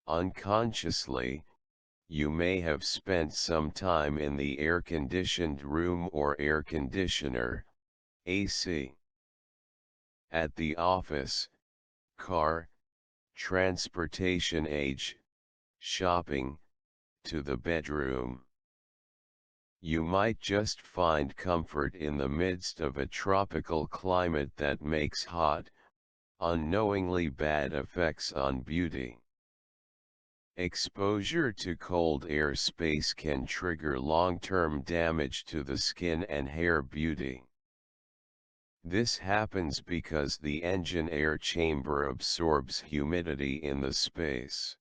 Unconsciously, you may have spent some time in the air-conditioned room or air conditioner, AC. At the office, car, transportation age, shopping, to the bedroom. You might just find comfort in the midst of a tropical climate that makes hot, unknowingly bad effects on beauty. Exposure to cold air space can trigger long-term damage to the skin and hair beauty. This happens because the engine air chamber absorbs humidity in the space.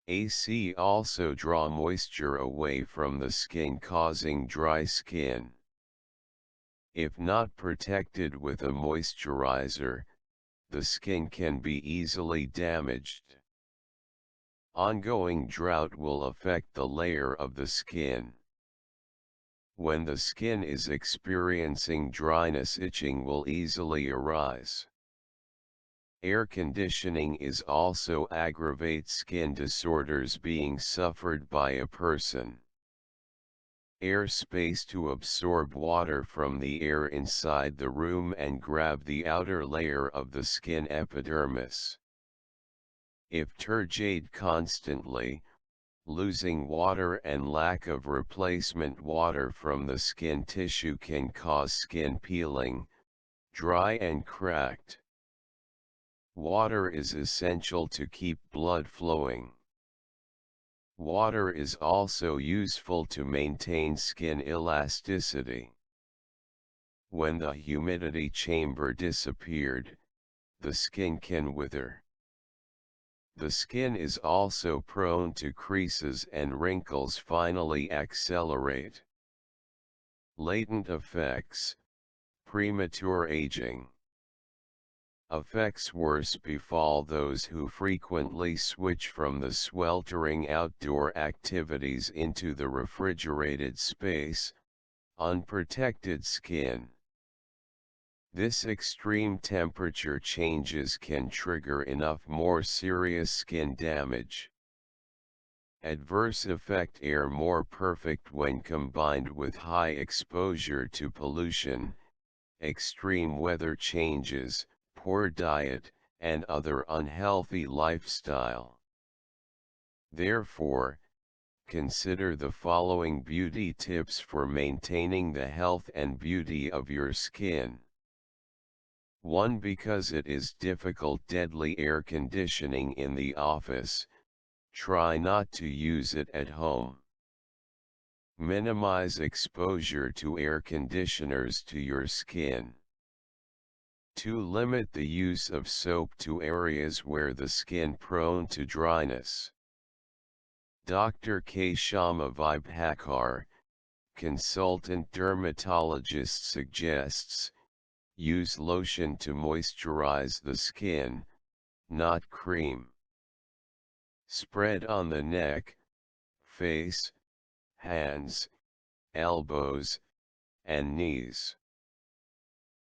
AC also draw moisture away from the skin, causing dry skin. If not protected with a moisturizer, the skin can be easily damaged. Ongoing drought will affect the layer of the skin. When the skin is experiencing dryness, itching will easily arise. Air conditioning is also aggravates skin disorders being suffered by a person. Air space to absorb water from the air inside the room and grab the outer layer of the skin epidermis. If turgid constantly, losing water and lack of replacement water from the skin tissue can cause skin peeling, dry and cracked. Water is essential to keep blood flowing. Water is also useful to maintain skin elasticity. When the humidity chamber disappeared, the skin can wither. The skin is also prone to creases and wrinkles finally accelerate. Latent effects, premature aging. Effects worse befall those who frequently switch from the sweltering outdoor activities into the refrigerated space, unprotected skin. This extreme temperature changes can trigger enough more serious skin damage. Adverse effect: air more perfect when combined with high exposure to pollution, extreme weather changes, poor diet, and other unhealthy lifestyle. Therefore, consider the following beauty tips for maintaining the health and beauty of your skin. 1. Because it is difficult, deadly air conditioning in the office, try not to use it at home. Minimize exposure to air conditioners to your skin. 2. Limit the use of soap to areas where the skin prone to dryness. Dr. K. Sharma Vibhakar, consultant dermatologist, suggests, use lotion to moisturize the skin, not cream. Spread on the neck, face, hands, elbows, and knees.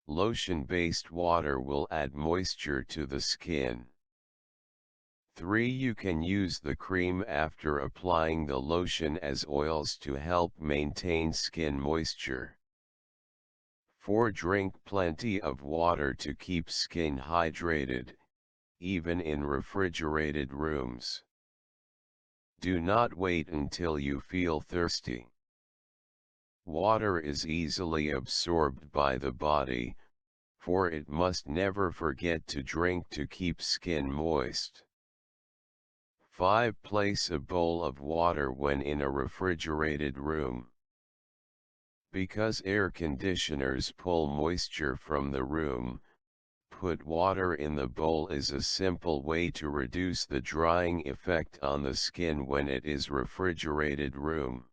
Lotion-based water will add moisture to the skin. 3. You can use the cream after applying the lotion as oils to help maintain skin moisture. 4. Drink plenty of water to keep skin hydrated, even in refrigerated rooms. Do not wait until you feel thirsty. Water is easily absorbed by the body, for it must never forget to drink to keep skin moist. 5. Place a bowl of water when in a refrigerated room. Because air conditioners pull moisture from the room, put water in the bowl is a simple way to reduce the drying effect on the skin when it is refrigerated room.